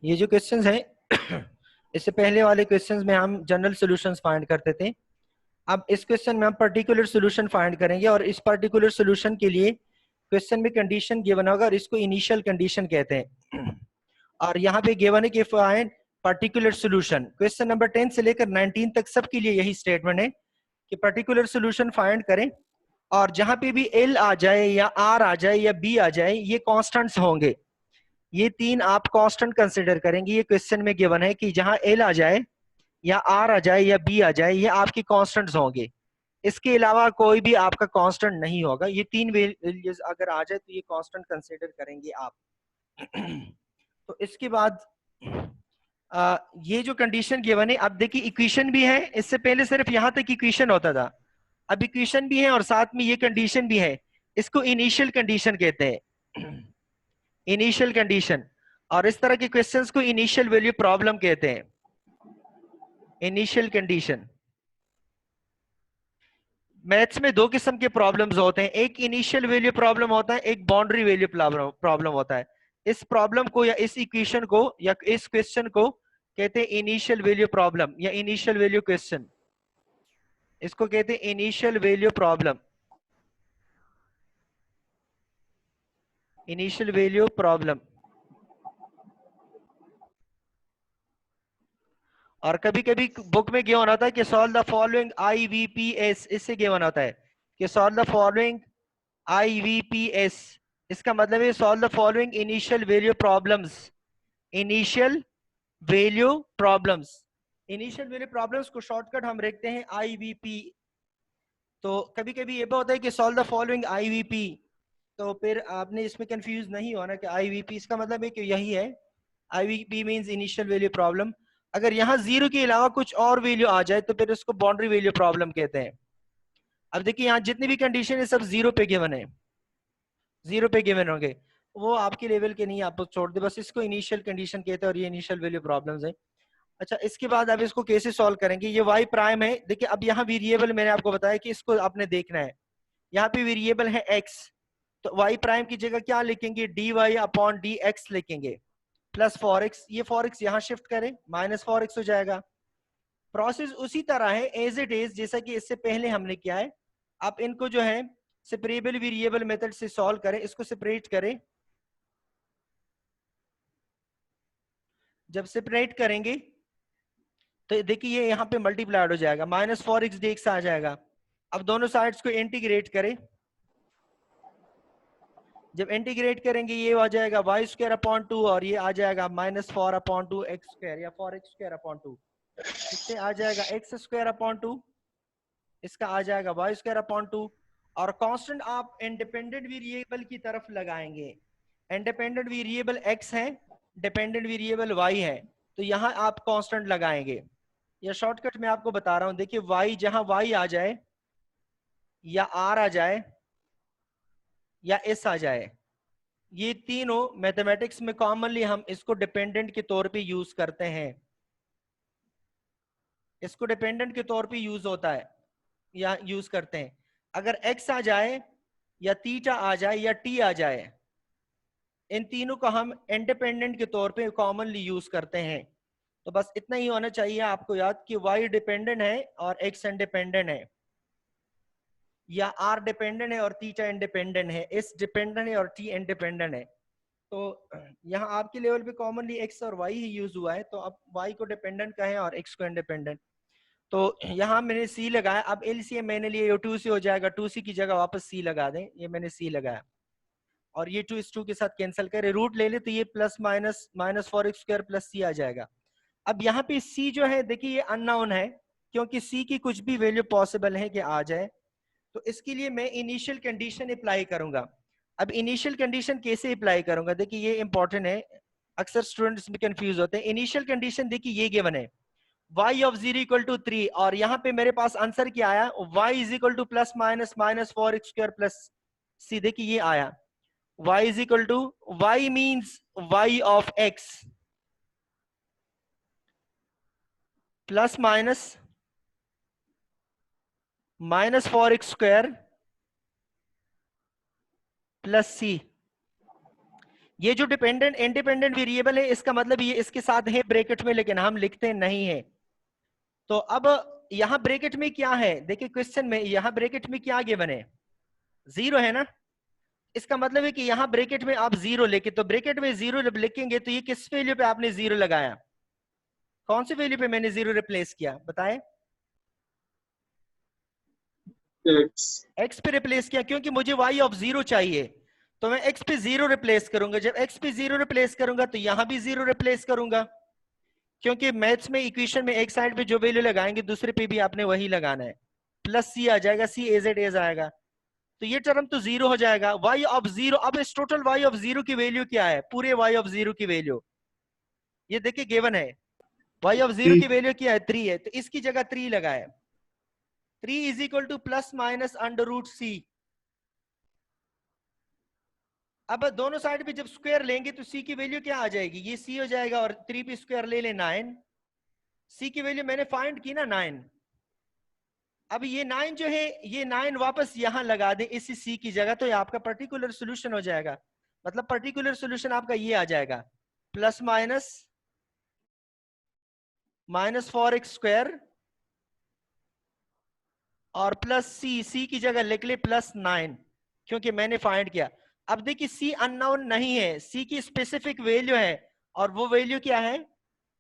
ये जो क्वेश्चंस हैं इससे पहले वाले क्वेश्चंस में हम जनरल सॉल्यूशंस फाइंड करते थे। अब इस क्वेश्चन में हम पर्टिकुलर सॉल्यूशन फाइंड करेंगे और इस पर्टिकुलर सॉल्यूशन के लिए क्वेश्चन में कंडीशन गिवन होगा और इसको इनिशियल कंडीशन कहते हैं। और यहाँ पे गिवन है कि find particular solution. Question number 10 से लेकर 19 तक सबके लिए यही स्टेटमेंट है कि पर्टिकुलर सॉल्यूशन फाइंड करें और जहां पे भी एल आ जाए या आर आ जाए या बी आ जाए ये कॉन्स्टेंट्स होंगे। ये तीन आप कांस्टेंट कंसीडर करेंगे। ये क्वेश्चन में गिवन है कि जहां एल आ जाए या आर आ जाए या बी आ जाए ये आपके कांस्टेंट्स होंगे। इसके अलावा कोई भी आपका कांस्टेंट नहीं होगा। ये तीन वैल्यूज अगर आ जाए तो ये कांस्टेंट कंसीडर करेंगे आप। तो इसके बाद ये जो कंडीशन गिवन है, अब देखिए इक्वेशन भी है। इससे पहले सिर्फ यहां तक इक्वेशन होता था, अब इक्वेशन भी है और साथ में ये कंडीशन भी है। इसको इनिशियल कंडीशन कहते हैं, इनिशियल कंडीशन। और इस तरह के क्वेश्चंस को इनिशियल वैल्यू प्रॉब्लम कहते हैं, इनिशियल कंडीशन। मैथ्स में दो किस्म के प्रॉब्लम्स होते हैं, एक इनिशियल वैल्यू प्रॉब्लम होता है, एक बाउंड्री वैल्यू प्रॉब्लम होता है। इस प्रॉब्लम को या इस इक्वेशन को या इस क्वेश्चन को कहते हैं इनिशियल वैल्यू प्रॉब्लम या इनिशियल वैल्यू क्वेश्चन। इसको कहते हैं initial value problem, initial value problem. और कभी कभी बुक में गिवन होता है कि सॉल्व द फॉलोइंग IVPS, इससे गिवन होता है कि सॉल्व द फॉलोइंग IVPS। इसका मतलब है solve the following initial value problems, initial value problems. Initial value problems को शॉर्टकट हम रखते हैं IVP। तो कभी कभी ये भी होता है कि सॉल्व द फॉलोइंग IVP, तो फिर आपने इसमें कंफ्यूज नहीं होना कि IVP इसका मतलब है कि यही है। IVP means initial value problem. अगर यहाँ जीरो के अलावा कुछ और वैल्यू आ जाए तो फिर उसको बाउंड्री वैल्यू प्रॉब्लम कहते हैं। अब देखिए यहाँ जितनी भी कंडीशन है सब जीरो पे गिवन है, जीरो पे गिवन होंगे। वो आपके लेवल के नहीं, आप छोड़ दे, बस इसको इनिशियल कंडीशन कहते हैं और ये इनिशियल वैल्यू प्रॉब्लम्स है। अच्छा, इसके बाद अब इसको कैसे सॉल्व करेंगे। ये y प्राइम है। देखिए अब यहाँ वेरिएबल मैंने आपको बताया कि इसको आपने देखना है। यहाँ पे वेरिएबल है x, तो y प्राइम की जगह क्या लिखेंगे, dy अपॉन dx लिखेंगे प्लस 4x। ये 4x यहाँ शिफ्ट करें, माइनस 4x हो जाएगा। प्रोसेस उसी तरह है एज इट इज जैसा कि इससे पहले हमने किया है। आप इनको जो है सेपरेबल वेरिएबल मेथड से सॉल्व करें, इसको सेपरेट करें। जब सेपरेट करेंगे तो देखिए ये यहाँ पे मल्टीप्लाइड हो जाएगा, माइनस 4x dx आ जाएगा। अब दोनों साइड्स को इंटीग्रेट करें। जब इंटीग्रेट करेंगे ये आ जाएगा वाई स्क्वायर अपॉन 2 और ये आ जाएगा माइनस 4 अपॉन 2 एक्स स्क्वायर या 4x स्क्वायर अपॉन 2। इससे आ जाएगा एक्स स्क्वायर अपॉन 2, इसका आ जाएगा वाई स्क्वायर अपॉन 2। और कांस्टेंट आप इंडिपेंडेंट वेरिएबल की तरफ लगाएंगे। इंडिपेंडेंट वेरिएबल x है, डिपेंडेंट वेरिएबल y है, तो यहाँ आप कांस्टेंट लगाएंगे। या शॉर्टकट में आपको बता रहा हूं, देखिए y जहां y आ जाए या r आ जाए या s आ जाए, ये तीनों मैथमेटिक्स में कॉमनली हम इसको डिपेंडेंट के तौर पे यूज करते हैं। इसको डिपेंडेंट के तौर पे यूज होता है या यूज करते हैं। अगर x आ जाए या थीटा आ जाए या t आ जाए, इन तीनों को हम इंडिपेंडेंट के तौर पे कॉमनली यूज करते हैं। तो बस इतना ही होना चाहिए आपको याद कि y डिपेंडेंट है और x इंडिपेंडेंट है, या r डिपेंडेंट है और थीटा इंडिपेंडेंट है, s डिपेंडेंट है और t इंडिपेंडेंट है। तो यहाँ आपके लेवल पे कॉमनली x और y ही यूज हुआ है, तो अब y को डिपेंडेंट कहें और x को इंडिपेंडेंट। तो यहाँ मैंने c लगाया। अब LCM मैंने लिए 2c हो जाएगा, 2c की जगह वापस c लगा दें, ये मैंने c लगाया और ये 2 इस 2 के साथ कैंसिल करें, रूट ले ले तो ये plus minus minus 4x square plus c आ जाएगा। अब यहाँ पे c जो है देखिए ये अननोन है, क्योंकि c की कुछ भी वैल्यू पॉसिबल है कि आ जाए। तो इसके लिए मैं इनिशियल कंडीशन अप्लाई करूंगा। अब इनिशियल कंडीशन कैसे अप्लाई करूंगा, देखिए ये इंपॉर्टेंट है, अक्सर स्टूडेंट्स भी कंफ्यूज होते हैं। इनिशियल कंडीशन देखिए ये गिवन है y ऑफ 0 इक्वल टू 3 और यहाँ पे मेरे पास आंसर क्या आया, y is equal to plus minus minus 4x square plus c। देखिए ये आया y is equal to, y means y of x plus minus minus 4x square plus c। ये जो डिपेंडेंट इंडिपेंडेंट वेरिएबल है इसका मतलब ये इसके साथ है ब्रैकेट में, लेकिन हम लिखते नहीं है। तो अब यहाँ ब्रैकेट में क्या है, देखिए क्वेश्चन में यहाँ ब्रैकेट में क्या गिवन है, 0 है ना। इसका मतलब है कि यहाँ ब्रैकेट में आप 0 लेके, तो ब्रैकेट में 0 जब लिखेंगे तो ये किस वैल्यू पे आपने 0 लगाया, कौन सी वैल्यू पे मैंने 0 रिप्लेस किया बताएं? x पे रिप्लेस किया, क्योंकि मुझे y ऑफ 0 चाहिए, तो मैं x पे 0 रिप्लेस करूंगा। जब x पे 0 रिप्लेस करूंगा तो यहां भी 0 रिप्लेस करूंगा, क्योंकि मैथ्स में इक्वेशन में एक साइड पे जो वैल्यू लगाएंगे दूसरे पे भी आपने वही लगाना है। प्लस c आ जाएगा, c एज इट इज आएगा, तो ये टर्म तो 0 हो जाएगा। y ऑफ 0, अब इस टोटल y ऑफ 0 की वैल्यू क्या है, पूरे y ऑफ 0 की वैल्यू ये देखिए गिवन है, y ऑफ 0 की वैल्यू क्या है, 3 है, तो इसकी जगह 3 लगाए। 3 is equal to plus minus under root C. अब दोनों साइड पे जब स्क्वायर लेंगे तो c की वैल्यू क्या आ जाएगी, ये c हो जाएगा, और 3 पे स्क्वायर ले ले 9, c की वैल्यू मैंने फाइंड की ना 9। अब ये 9 जो है, ये 9 वापस यहां लगा दें इसी c की जगह, तो ये आपका पर्टिकुलर सोल्यूशन हो जाएगा। मतलब पर्टिकुलर सोल्यूशन आपका ये आ जाएगा, प्लस माइनस -4x² और प्लस c की जगह लिख ले +9, क्योंकि मैंने फाइंड किया। अब देखिए c अननोन नहीं है, c की स्पेसिफिक वैल्यू है, और वो वैल्यू क्या है,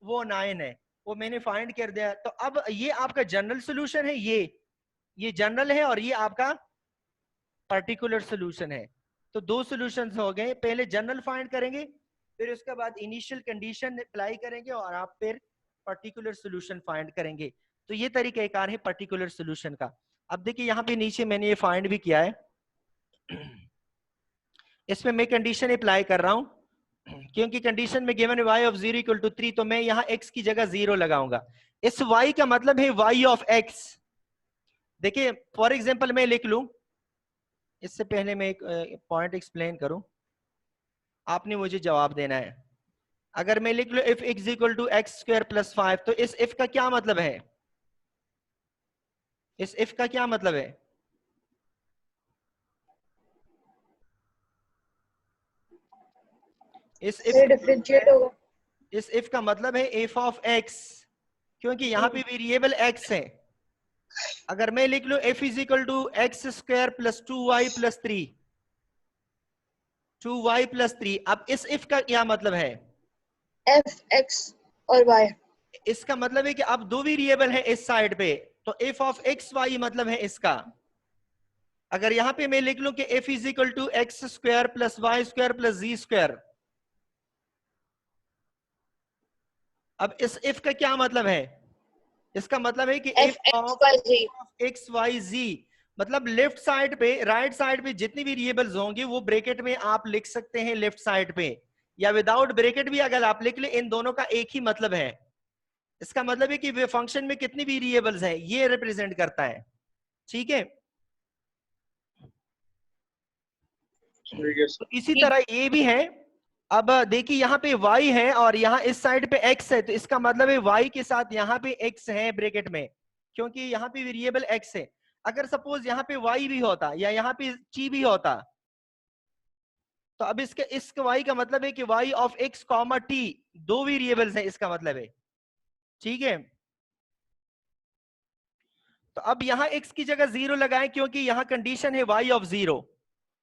वो 9 है, वो मैंने फाइंड कर दिया। तो अब ये आपका जनरल सॉल्यूशन है, ये जनरल है, और ये आपका पर्टिकुलर सॉल्यूशन है। तो दो सॉल्यूशंस हो गए, पहले जनरल फाइंड करेंगे, फिर उसके बाद इनिशियल कंडीशन अप्लाई करेंगे, और आप फिर पर्टिकुलर सॉल्यूशन फाइंड करेंगे। तो ये तरीकेकार है पर्टिकुलर सॉल्यूशन का। अब देखिए यहाँ पे नीचे मैंने ये फाइंड भी किया है, इसमें मैं कंडीशन अप्लाई कर रहा हूं, क्योंकि कंडीशन में given y of 0 equal to 3, तो मैं यहाँ x की जगह 0 लगाऊंगा। इस y का मतलब है y ऑफ x। देखिए फॉर एग्जांपल मैं लिख लूं, इससे पहले मैं एक पॉइंट एक्सप्लेन करूं, आपने मुझे जवाब देना है। अगर मैं लिख लूं if x equal to x² + 5, तो इस if का क्या मतलब है, इस if का क्या मतलब है, इस if का मतलब है f ऑफ x, क्योंकि यहाँ पे वेरिएबल x है। अगर मैं लिख लूं f is equal to x² + 2y + 3, 2y + 3, अब इस if का क्या मतलब है, f x और y, इसका मतलब है कि अब दो वेरिएबल है इस साइड पे, तो f ऑफ x y मतलब है इसका। अगर यहां पे मैं लिख लूं कि f is equal to x² + y² + z², अब इस if का क्या मतलब है, इसका मतलब है कि f of x y z, मतलब लेफ्ट साइड पे राइट साइड पे जितनी वेरिएबल्स होंगे वो ब्रैकेट में आप लिख सकते हैं लेफ्ट साइड पे, या विदाउट ब्रैकेट भी अगर आप लिख ले, इन दोनों का एक ही मतलब है। इसका मतलब है कि वे फंक्शन में कितनी वेरिएबल्स हैं ये रिप्रेजेंट करता है। ठीक है, तो इसी तरह ये भी है। अब देखिए यहाँ पे y है और यहाँ इस साइड पे x है, तो इसका मतलब है y के साथ यहाँ पे x है ब्रैकेट में, क्योंकि यहाँ पे वेरिएबल x है। अगर सपोज यहाँ पे y भी होता या यहाँ पे t भी होता, तो अब इस y का मतलब है कि y ऑफ x, t दो वेरिएबल्स हैं, इसका मतलब है। ठीक है, तो अब यहाँ x की जगह 0 लगाएं, क्योंकि यहाँ कंडीशन है y ऑफ 0,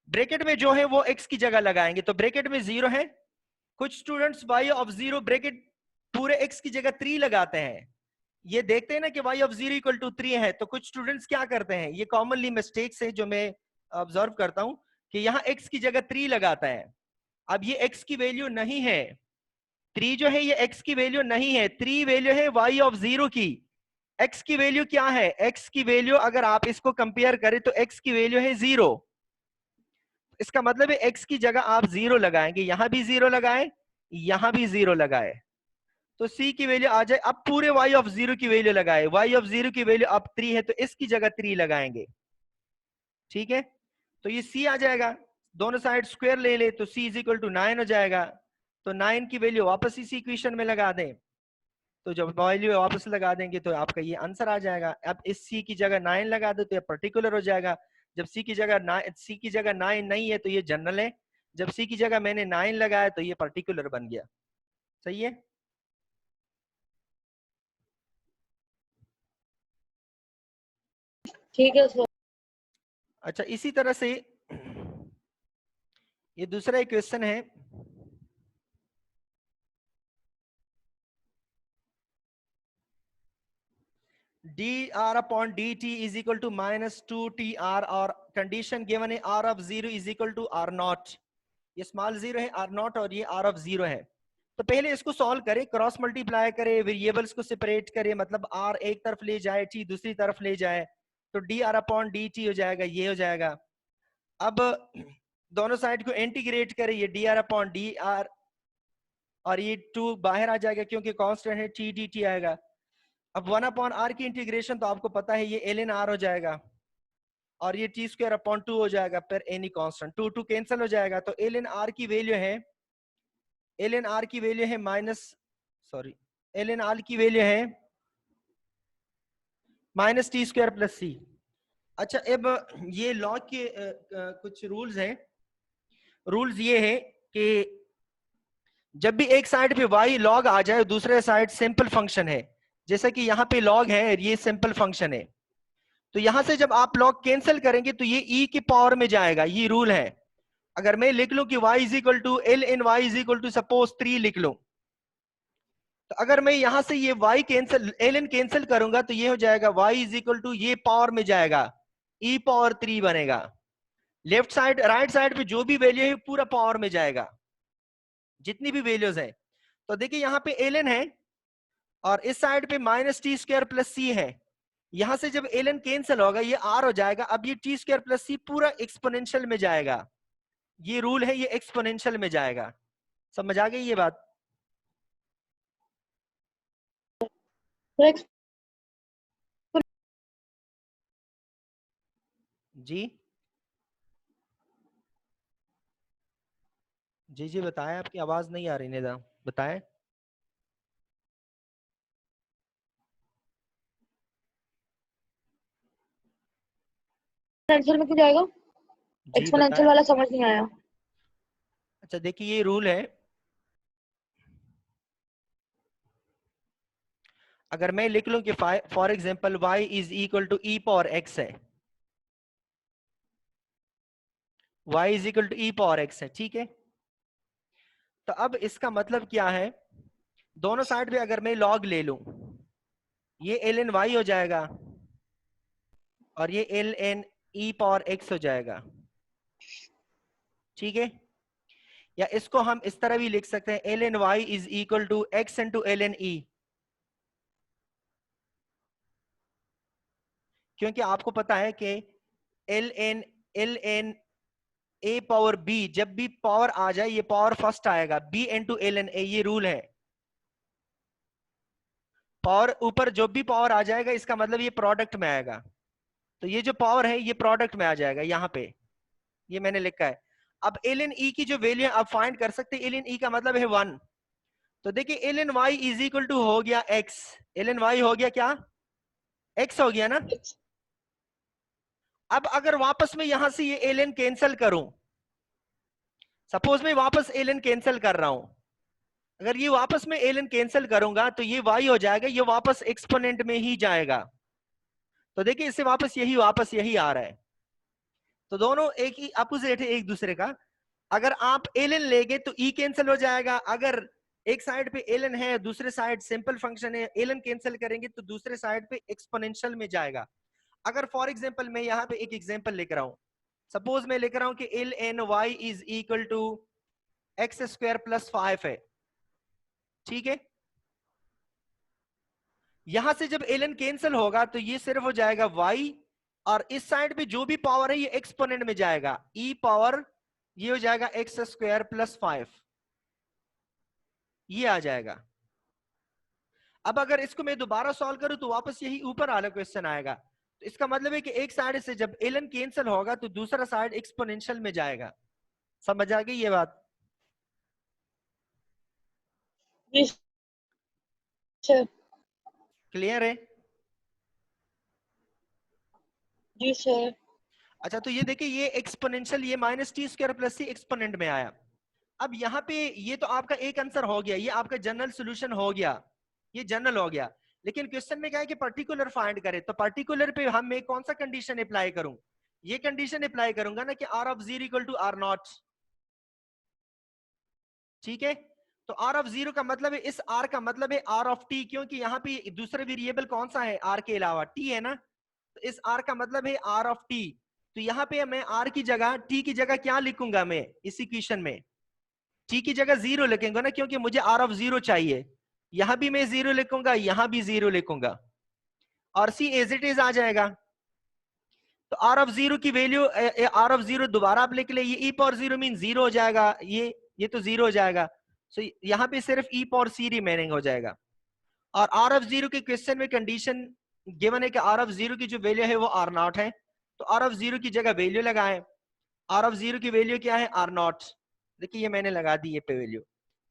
ब्रैकेट में जो है वो x की जगह लगाएंगे, तो ब्रैकेट में 0 है। कुछ स्टूडेंट्स y ऑफ 0 ब्रैकेट पूरे x की जगह 3 लगाते हैं, ये देखते हैं ना कि y ऑफ 0 इक्वल टू 3 है, तो कुछ स्टूडेंट्स क्या करते हैं, ये कॉमनली मिस्टेक्स है जो मैं ऑब्जर्व करता हूं, कि यहाँ x की जगह 3 लगाता है। अब ये x की वैल्यू नहीं है, 3 जो है ये x की वैल्यू नहीं है, 3 वैल्यू है y ऑफ 0 की। x की वैल्यू क्या है, x की वैल्यू अगर आप इसको कंपेयर करें तो x की वैल्यू है 0। इसका मतलब है x की जगह आप 0 लगाएंगे, यहां भी 0 लगाए, यहां भी 0 लगाए, तो c की वैल्यू आ जाए। अब पूरे y ऑफ 0 की वैल्यू लगाए, y ऑफ 0 की वैल्यू अब 3 है, तो इसकी जगह 3 लगाएंगे। ठीक है, तो ये c आ जाएगा, दोनों साइड स्क्वायर ले ले तो c इज इक्वल टू 9 हो जाएगा, तो 9 की वैल्यू वापस इसी इक्वेशन में लगा दें, तो जब वैल्यू वापस लगा देंगे तो आपका ये आंसर आ जाएगा। अब इस c की जगह 9 लगा दो तो ये पर्टिकुलर हो जाएगा। जब c की जगह 9 नहीं है तो ये जनरल है, जब सी की जगह मैंने 9 लगाया तो ये पर्टिकुलर बन गया। सही है। ठीक है सर। अच्छा, इसी तरह से ये दूसरा एक क्वेश्चन है। dr upon dt is equal to minus 2tr और कंडीशन गिवन है r of 0 is equal to r naught। ये स्मॉल 0 है r naught और ये r of 0 है। तो पहले इसको सॉल्व करें, क्रॉस मल्टीप्लाई करें, वेरिएबल्स को सेपरेट करें, मतलब r एक तरफ ले जाए, t दूसरी तरफ ले जाए, तो dr upon dt हो जाएगा, ये हो जाएगा। अब दोनों साइड को इंटीग्रेट करें, ये dr upon dr और ये 2 बाहर आ जाएगा क्योंकि कांस्टेंट है, t dt आएगा। अब 1 अपॉन आर की इंटीग्रेशन तो आपको पता है, ये एल एन आर हो जाएगा और ये टी स्क्वायर अपॉन 2 हो जाएगा पर एनी कांस्टेंट, 2 2 कैंसिल हो जाएगा। तो एल एन आर की वैल्यू है, एल एन आर की वैल्यू है एल एन आर की वैल्यू है माइनस टी स्क्वायर प्लस सी। अच्छा, अब ये लॉग के कुछ रूल्स हैं। रूल्स ये है कि जब भी एक साइड पे y log आ जाए, दूसरे साइड सिंपल फंक्शन है, जैसा कि यहाँ पे log है, ये सिंपल फंक्शन है, तो यहां से जब आप log कैंसिल करेंगे तो ये e की पावर में जाएगा, ये रूल है। अगर मैं लिख लूं कि y is equal to L N Y is equal to suppose 3 लिख लूं, तो अगर मैं यहां से ये y cancel L N cancel करूंगा तो ये हो जाएगा y इज इक्वल टू, ये पावर में जाएगा, e पावर 3 बनेगा। लेफ्ट साइड राइट साइड पे जो भी वैल्यू है पूरा पावर में जाएगा, जितनी भी वैल्यूज है। तो देखिए यहाँ पे एल एन है और इस साइड पे माइनस टी स्क्वायर प्लस सी है, यहां से जब एल एन कैंसिल होगा ये आर हो जाएगा। अब ये टी स्क्वायर प्लस सी पूरा एक्सपोनेंशियल में जाएगा, ये रूल है, ये एक्सपोनेंशियल में जाएगा। समझ आ गई ये बात? जी जी जी बताएं, आपकी आवाज नहीं आ रही निदा, बताएं। एक्सपोनेंशियल में क्यों जाएगा? जी एक्सपोनेंशियल बताएं। वाला समझ नहीं आया। अच्छा देखिए, ये रूल है, अगर मैं लिख लूं कि for example y is equal to E power x है, y is equal to E power x है, ठीक है। तो अब इसका मतलब क्या है, दोनों साइड पे अगर मैं log ले लूं, ये एल एन वाई हो जाएगा और ये L N E power x हो जाएगा, ठीक है। या इसको हम इस तरह भी लिख सकते हैं, L N Y is equal to X into L N E, क्योंकि आपको पता है कि L N A power B, जब भी पावर आ जाए ये पावर फर्स्ट आएगा, B into L N A, ये रूल है। पावर ऊपर जो भी पावर आ जाएगा इसका मतलब ये प्रोडक्ट में आएगा, तो ये जो पावर है ये प्रोडक्ट में आ जाएगा यहाँ पे, ये मैंने लिखा है। अब एल एन ई की जो वैल्यू है आप फाइंड कर सकते हैं, एल एन ई का मतलब है 1, तो देखिए L N Y is equal to हो गया एक्स, एल एन वाई हो गया क्या, एक्स हो गया ना। अब अगर वापस में यहां से ये एल एन कैंसिल करूं, सपोज मैं वापस एल एन कैंसिल कर रहा हूं, अगर ये वापस में एल एन कैंसिल करूंगा तो ये वाई हो जाएगा, ये वापस एक्सपोनेंट में ही जाएगा। तो देखिए इससे वापस यही आ रहा है, तो दोनों एक ही अपोजिट है एक दूसरे का। अगर आप एल एन लेंगे तो ई कैंसिल हो जाएगा, अगर एक साइड पे एल एन है दूसरे साइड सिंपल फंक्शन है, एल एन कैंसिल करेंगे तो दूसरे साइड पे एक्सपोनेंशियल में जाएगा। अगर फॉर एग्जांपल मैं यहाँ पे एक एग्जांपल लिख रहा हूं, सपोज मैं लिख रहा हूं कि L N Y is equal to X square plus 5 है, ठीक है। यहां से जब एल एन कैंसिल होगा तो ये सिर्फ हो जाएगा y, और इस साइड पे जो भी पावर है ये एक्सपोनेंट में जाएगा, e पावर, ये हो जाएगा एक्स स्क्वायर प्लस 5, ये आ जाएगा। अब अगर इसको मैं दोबारा सॉल्व करूं तो वापस यही ऊपर वाला क्वेश्चन आएगा, तो इसका मतलब है कि एक साइड से जब एल एन कैंसिल होगा तो दूसरा साइड एक्सपोनेंशियल में जाएगा। समझ आ गई ये बात? जी सर। क्लियर है? जी सर। अच्छा तो ये देखिए ये एक्सपोनेंशियल, ये माइनस टी स्क्वायर प्लस सी एक्सपोनेंट में आया। अब यहाँ पे ये तो आपका एक आंसर हो गया, ये आपका जनरल सॉल्यूशन हो गया, ये जनरल हो गया। लेकिन क्वेश्चन में क्या है कि पर्टिकुलर फाइंड करे, तो पर्टिकुलर पे हम मैं कौन सा कंडीशन अप्लाई करूं? ये कंडीशन अप्लाई करूंगा ना कि R of zero equal to R nought. ठीक है, तो आर ऑफ जीरो का मतलब है, इस आर का मतलब है आर ऑफ टी, क्योंकि यहाँ पे दूसरा वेरिएबल कौन सा है आर के अलावा? टी है ना, तो इस आर का मतलब है आर ऑफ टी। तो यहाँ पे मैं आर की जगह टी की जगह क्या लिखूंगा? मैं इस इक्वेशन में टी की जगह जीरो लिखेंगे ना, क्योंकि मुझे आर ऑफ जीरो चाहिए। यहां भी मैं जीरो लिखूंगा, यहां भी जीरो लिखूंगा, और सी एज इट इज आ जाएगा। तो आर ऑफ जीरो की वैल्यू, आर ऑफ जीरो दोबारा आप लिख ले, ये ई पावर जीरो मीन जीरो हो जाएगा, ये तो जीरो हो जाएगा। सो यहाँ पे सिर्फ ई पावर सी रिमेनिंग हो जाएगा। और आर ऑफ जीरो के क्वेश्चन में कंडीशन गिवन है कि आर ऑफ जीरो की जो वैल्यू है वो आर नॉट है, तो आर ऑफ जीरो की जगह वैल्यू लगाएं। आर ऑफ जीरो की वैल्यू क्या है? R nought. देखिए ये मैंने लगा दी ये पे वैल्यू,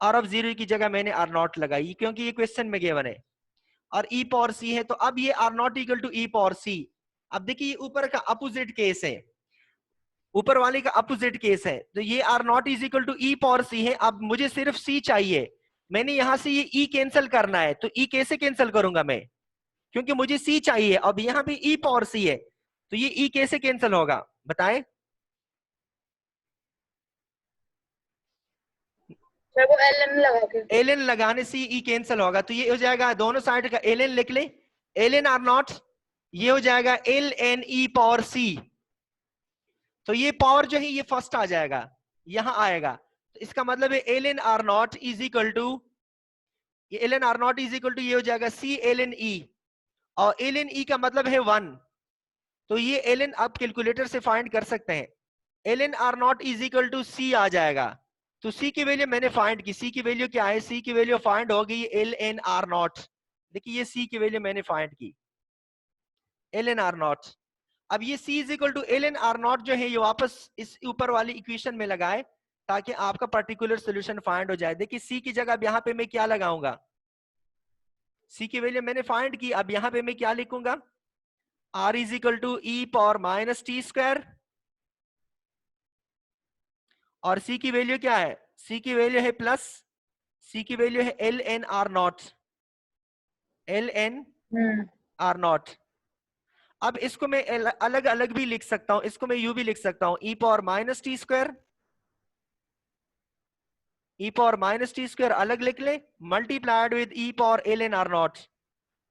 आर ऑफ जीरो की जगह मैंने आर नॉट लगाई, क्योंकि ये क्वेश्चन में गिवन है। और ई पावर सी है, तो अब ये R naught equal to E power C. अब देखिए ये ऊपर का अपोजिट केस है, ऊपर वाले का अपोजिट केस है, तो ये R naught is equal to E power C है। अब मुझे सिर्फ सी चाहिए, मैंने यहां से ये ई कैंसिल करना है, तो ई कैसे कैंसिल करूंगा मैं? क्योंकि मुझे सी चाहिए, अब यहाँ पे ई पावर सी है, तो ये ई कैसे कैंसिल होगा बताएं? सर वो एल एन लगा के। एल एन लगाने से ई कैंसिल होगा, तो ये हो जाएगा दोनों साइड का एल एन लिख ले, एल एन आर नॉट, ये हो जाएगा एल एन ई पावर सी। तो ये पावर जो है ये फर्स्ट आ जाएगा, यहां आएगा, तो इसका मतलब है L N R naught is equal to, ये L N R naught is equal to ये हो जाएगा सी एल एन ई, और एल एन ई का मतलब है 1, तो ये एल एन आप कैलकुलेटर से फाइंड कर सकते हैं। L N R naught is equal to C आ जाएगा, तो सी की वैल्यू मैंने फाइंड की, सी की वैल्यू क्या है? सी की वैल्यू फाइंड हो गई एल एन आर नॉट। देखिए ये सी की वैल्यू मैंने फाइंड की, एल एन आर नॉट। अब ये C is equal to L N R naught जो है ये वापस इस ऊपर वाली इक्वेशन में लगाए, ताकि आपका पर्टिकुलर सोल्यूशन फाइंड हो जाए। देखिए सी की जगह अब यहाँ पे मैं क्या लगाऊंगा? सी की वैल्यू मैंने फाइंड की, अब यहाँ पे मैं क्या लिखूंगा? R is equal to E power minus T square, और सी की वैल्यू क्या है? सी की वैल्यू है प्लस, सी की वैल्यू है L N R nought, L N R not. अब इसको मैं अलग अलग भी लिख सकता हूं, इसको मैं यू भी लिख सकता हूं, E power minus T square, E power minus T square अलग लिख ले, multiplied with E power L N R nought.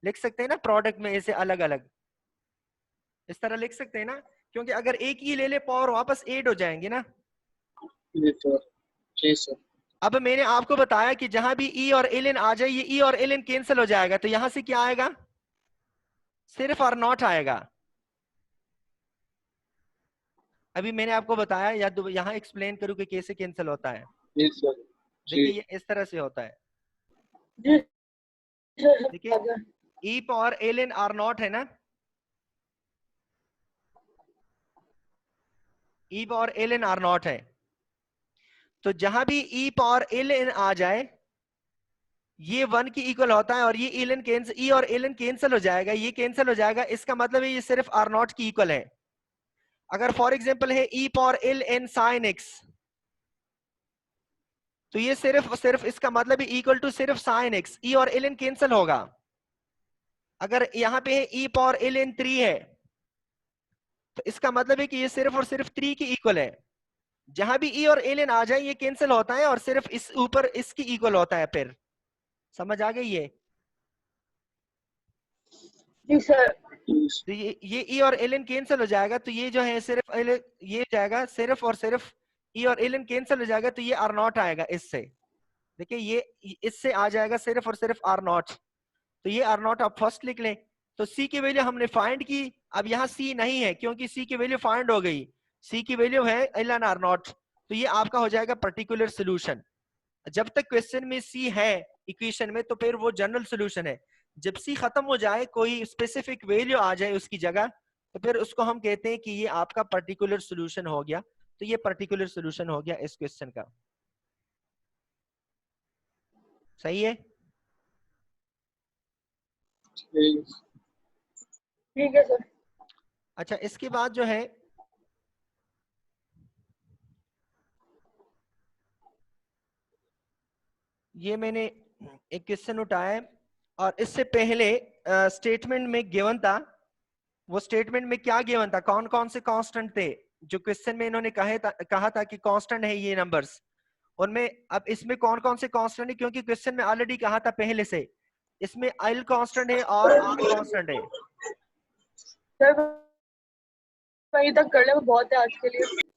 लिख सकते हैं ना प्रोडक्ट में ऐसे अलग अलग, इस तरह लिख सकते हैं ना, क्योंकि अगर एक ही ले ले पावर वापस एड हो जाएंगे ना। जी सर, जी सर। अब मैंने आपको बताया कि जहां भी ई और एल एन आ जाए, ये ई और एल एन कैंसिल हो जाएगा, तो यहां से क्या आएगा? सिर्फ आर नॉट आएगा। अभी मैंने आपको बताया, या यहाँ एक्सप्लेन करूं कि कैसे कैंसिल होता है? जी सर, जी। देखिए ये इस तरह से होता है, जी सर। देखिए E power L N R naught है ना, E power L N R naught है, तो जहां भी ई पावर एल एन आ जाए ये 1 की इक्वल होता है, और ये एल एन कैंसिल, ई और एल एन कैंसिल हो जाएगा, ये कैंसिल हो जाएगा, इसका मतलब है ये सिर्फ आर नॉट की इक्वल है। अगर फॉर एग्जांपल है E power L N sine X, तो ये सिर्फ सिर्फ इसका मतलब है इक्वल टू सिर्फ साइन एक्स, ई और एल एन कैंसिल होगा। अगर यहाँ पे है ई पावर एल एन 3 है, तो इसका मतलब है कि ये सिर्फ और सिर्फ 3 की इक्वल है। जहां भी ई और एल एन आ जाए ये कैंसिल होता है, और सिर्फ इस ऊपर इसकी इक्वल होता है। फिर समझ आ गई ये? जी सर। तो ये ई और एल एन कैंसिल हो जाएगा, तो ये जो है सिर्फ ये जाएगा सिर्फ और सिर्फ ई और एल एन कैंसिल हो जाएगा, तो ये आर नॉट आएगा इससे। देखिए ये इससे आ जाएगा सिर्फ और सिर्फ आर नॉट, तो ये आर नॉट आप फर्स्ट लिख लें। तो सी की वैल्यू हमने फाइंड की, अब यहाँ सी नहीं है क्योंकि सी की वैल्यू फाइंड हो गई, सी की वैल्यू है एल एन आर नॉट, तो ये आपका हो जाएगा पर्टिकुलर सोल्यूशन। जब तक क्वेश्चन में सी है इक्वेशन में, तो फिर वो जनरल सोल्यूशन है। जब सी खत्म हो जाए, कोई स्पेसिफिक वैल्यू आ जाए उसकी जगह, तो फिर उसको हम कहते हैं कि ये आपका पर्टिकुलर सोल्यूशन हो गया। तो ये पर्टिकुलर सोल्यूशन हो गया इस क्वेश्चन का। सही है? ठीक है सर। अच्छा इसके बाद जो है ये मैंने एक क्वेश्चन उठाया है और इससे पहले स्टेटमेंट में गिवन था। वो स्टेटमेंट में क्या गिवन था, कौन कौन से कांस्टेंट थे जो क्वेश्चन में इन्होंने कहा था कि कांस्टेंट है ये नंबर्स, उनमें अब इसमें कौन कौन से कांस्टेंट है, क्योंकि क्वेश्चन में ऑलरेडी कहा था पहले से इसमें एल कांस्टेंट है और आर कांस्टेंट है। सर वहीं तक कर ले, वो बहुत है आज के लिए।